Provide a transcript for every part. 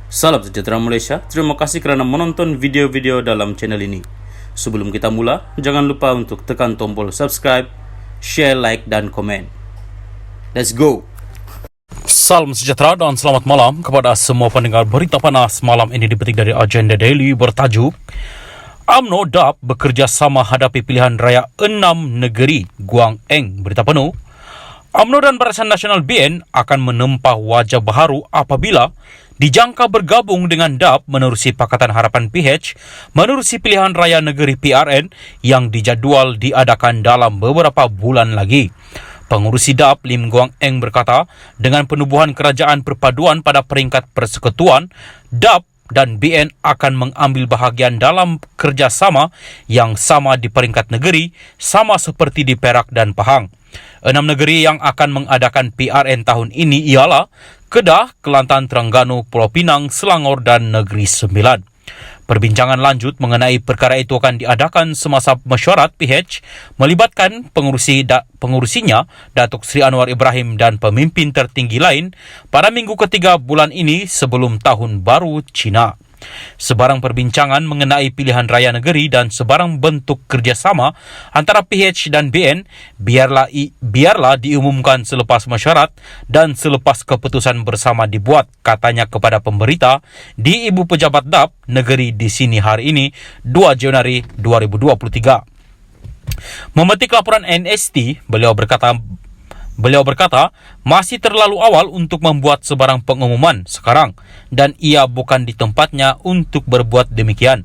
Salam sejahtera Malaysia, terima kasih kerana menonton video-video dalam channel ini. Sebelum kita mula, jangan lupa untuk tekan tombol subscribe, share, like dan komen. Let's go! Salam sejahtera dan selamat malam kepada semua pendengar berita panas malam ini dipetik dari Agenda Daily bertajuk UMNO DAP bekerjasama hadapi pilihan raya 6 negeri Guang Eng. Berita penuh, UMNO dan Barisan Nasional BN akan menempah wajah baharu apabila dijangka bergabung dengan DAP menerusi Pakatan Harapan PH menerusi pilihan raya negeri PRN yang dijadual diadakan dalam beberapa bulan lagi. Pengurusi DAP Lim Guang Eng berkata, dengan penubuhan kerajaan perpaduan pada peringkat persekutuan, DAP dan BN akan mengambil bahagian dalam kerjasama yang sama di peringkat negeri, sama seperti di Perak dan Pahang. 6 negeri yang akan mengadakan PRN tahun ini ialah Kedah, Kelantan, Terengganu, Pulau Pinang, Selangor dan Negeri Sembilan. Perbincangan lanjut mengenai perkara itu akan diadakan semasa mesyuarat PH melibatkan pengurusinya Datuk Seri Anwar Ibrahim dan pemimpin tertinggi lain pada minggu ketiga bulan ini sebelum Tahun Baru Cina. Sebarang perbincangan mengenai pilihan raya negeri dan sebarang bentuk kerjasama antara PH dan BN biarlah diumumkan selepas mesyuarat dan selepas keputusan bersama dibuat, katanya kepada pemberita di Ibu Pejabat DAP Negeri di sini hari ini 2 Januari 2023. Memetik laporan NST, beliau berkata, masih terlalu awal untuk membuat sebarang pengumuman sekarang dan ia bukan di tempatnya untuk berbuat demikian.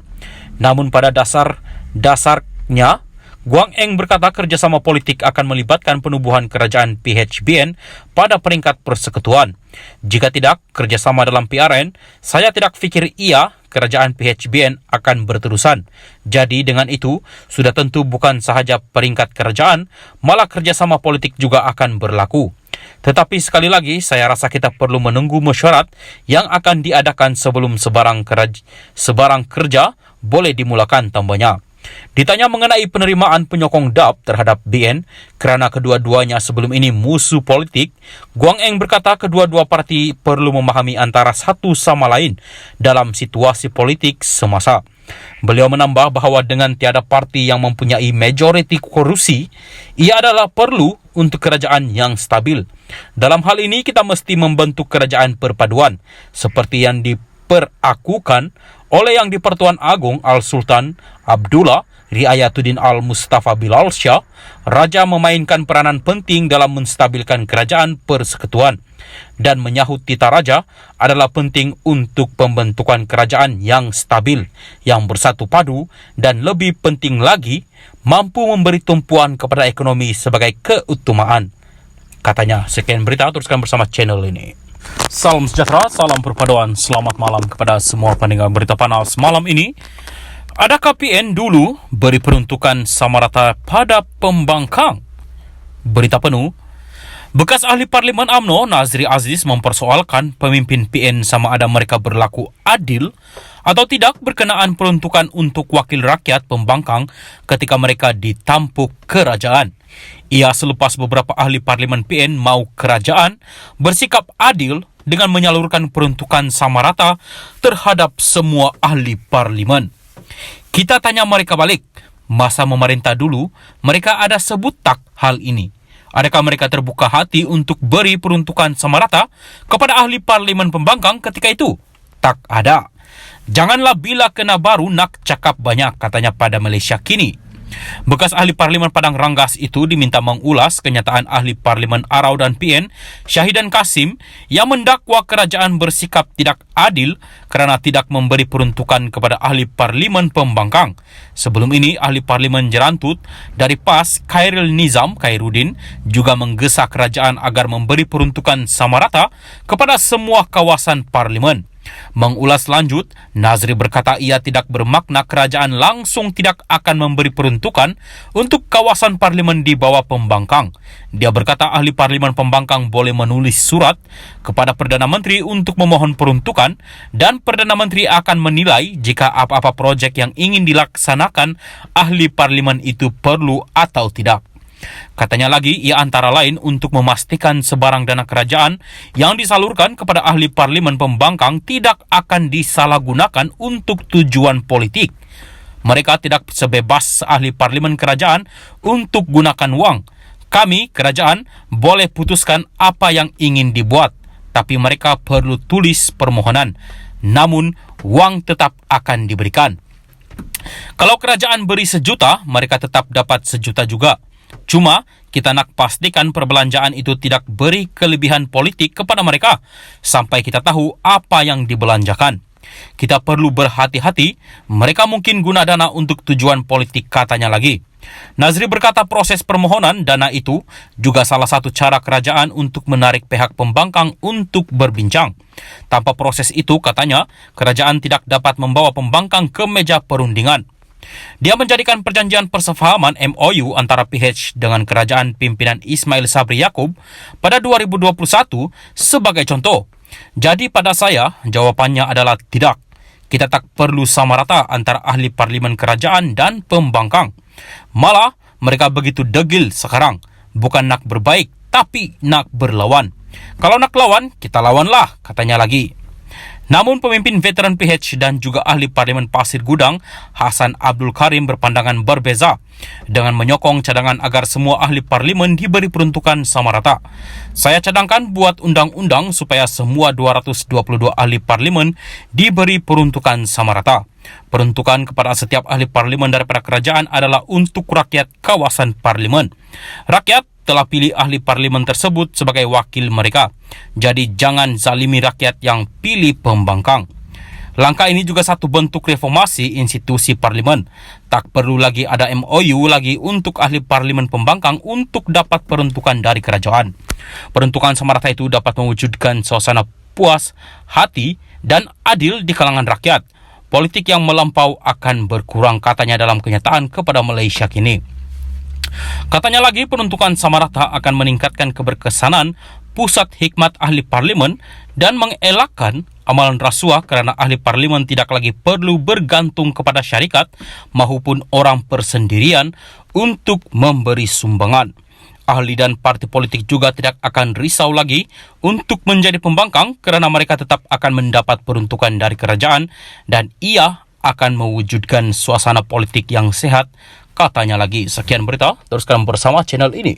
Namun pada dasarnya, Guang Eng berkata kerjasama politik akan melibatkan penubuhan kerajaan PHBN pada peringkat persekutuan. Jika tidak kerjasama dalam PRN, saya tidak fikir kerajaan PHBN akan berterusan. Jadi dengan itu, sudah tentu bukan sahaja peringkat kerajaan, malah kerjasama politik juga akan berlaku. Tetapi sekali lagi, saya rasa kita perlu menunggu mesyuarat yang akan diadakan sebelum sebarang kerja boleh dimulakan, tambahnya. Ditanya mengenai penerimaan penyokong DAP terhadap BN kerana kedua-duanya sebelum ini musuh politik, Guang Eng berkata kedua-dua parti perlu memahami antara satu sama lain dalam situasi politik semasa. Beliau menambah bahawa dengan tiada parti yang mempunyai majoriti kursi, ia adalah perlu untuk kerajaan yang stabil. Dalam hal ini kita mesti membentuk kerajaan perpaduan seperti yang diperakukan oleh Yang di-Pertuan Agong Al-Sultan Abdullah Riayatuddin Al-Mustafa Bilal Shah. Raja memainkan peranan penting dalam menstabilkan kerajaan persekutuan dan menyahut tita raja adalah penting untuk pembentukan kerajaan yang stabil, yang bersatu padu dan lebih penting lagi mampu memberi tumpuan kepada ekonomi sebagai keutamaan, katanya. Sekian berita, teruskan bersama channel ini. Salam sejahtera, salam perpaduan, selamat malam kepada semua pendengar berita panas malam ini. Adakah PN dulu beri peruntukan sama rata pada pembangkang? Berita penuh, bekas ahli Parlimen UMNO Nazri Aziz mempersoalkan pemimpin PN sama ada mereka berlaku adil atau tidak berkenaan peruntukan untuk wakil rakyat pembangkang ketika mereka ditampuk kerajaan. Ia selepas beberapa ahli Parlimen PN mau kerajaan bersikap adil dengan menyalurkan peruntukan sama rata terhadap semua ahli Parlimen. Kita tanya mereka balik, masa memerintah dulu mereka ada sebut tak hal ini? Adakah mereka terbuka hati untuk beri peruntukan sama rata kepada ahli Parlimen pembangkang ketika itu? Tak ada. Janganlah bila kena baru nak cakap banyak, katanya pada Malaysia Kini. Bekas ahli Parlimen Padang Ranggas itu diminta mengulas kenyataan ahli Parlimen Arau dan PN Syahidan Kasim yang mendakwa kerajaan bersikap tidak adil kerana tidak memberi peruntukan kepada ahli Parlimen pembangkang. Sebelum ini, ahli Parlimen Jerantut dari PAS Khairil Nizam Khairuddin juga menggesa kerajaan agar memberi peruntukan sama rata kepada semua kawasan Parlimen. Mengulas lanjut, Nazri berkata ia tidak bermakna kerajaan langsung tidak akan memberi peruntukan untuk kawasan Parlimen di bawah pembangkang. Dia berkata ahli Parlimen pembangkang boleh menulis surat kepada Perdana Menteri untuk memohon peruntukan dan Perdana Menteri akan menilai jika apa-apa projek yang ingin dilaksanakan ahli Parlimen itu perlu atau tidak. Katanya lagi, ia antara lain untuk memastikan sebarang dana kerajaan yang disalurkan kepada ahli parlimen pembangkang tidak akan disalahgunakan untuk tujuan politik. Mereka tidak sebebas ahli parlimen kerajaan untuk gunakan uang. Kami, kerajaan, boleh putuskan apa yang ingin dibuat, tapi mereka perlu tulis permohonan. Namun, uang tetap akan diberikan. Kalau kerajaan beri 1 juta, mereka tetap dapat 1 juta juga. Cuma, kita nak pastikan perbelanjaan itu tidak beri kelebihan politik kepada mereka sampai kita tahu apa yang dibelanjakan. Kita perlu berhati-hati, mereka mungkin guna dana untuk tujuan politik, katanya lagi. Nazri berkata proses permohonan dana itu juga salah satu cara kerajaan untuk menarik pihak pembangkang untuk berbincang. Tanpa proses itu, katanya, kerajaan tidak dapat membawa pembangkang ke meja perundingan. Dia menjadikan perjanjian persefahaman MOU antara PH dengan kerajaan pimpinan Ismail Sabri Yaakob pada 2021 sebagai contoh. Jadi pada saya, jawabannya adalah tidak. Kita tak perlu sama rata antara ahli parlimen kerajaan dan pembangkang. Malah, mereka begitu degil sekarang. Bukan nak berbaik, tapi nak berlawan. Kalau nak lawan, kita lawanlah, katanya lagi. Namun pemimpin veteran PH dan juga ahli parlimen Pasir Gudang, Hasan Abdul Karim, berpandangan berbeza dengan menyokong cadangan agar semua ahli parlimen diberi peruntukan sama rata. Saya cadangkan buat undang-undang supaya semua 222 ahli parlimen diberi peruntukan sama rata. Peruntukan kepada setiap ahli parlimen daripada kerajaan adalah untuk rakyat kawasan parlimen. Rakyat telah pilih ahli parlimen tersebut sebagai wakil mereka. Jadi jangan zalimi rakyat yang pilih pembangkang. Langkah ini juga satu bentuk reformasi institusi parlimen. Tak perlu lagi ada MOU lagi untuk ahli parlimen pembangkang untuk dapat peruntukan dari kerajaan. Peruntukan sama rata itu dapat mewujudkan suasana puas hati dan adil di kalangan rakyat. Politik yang melampau akan berkurang, katanya dalam kenyataan kepada Malaysia kini. Katanya lagi, peruntukan sama rata akan meningkatkan keberkesanan pusat hikmat ahli parlimen dan mengelakkan amalan rasuah kerana ahli parlimen tidak lagi perlu bergantung kepada syarikat maupun orang persendirian untuk memberi sumbangan. Ahli dan parti politik juga tidak akan risau lagi untuk menjadi pembangkang kerana mereka tetap akan mendapat peruntukan dari kerajaan dan ia akan mewujudkan suasana politik yang sehat, katanya lagi. Sekian berita, teruskan bersama channel ini.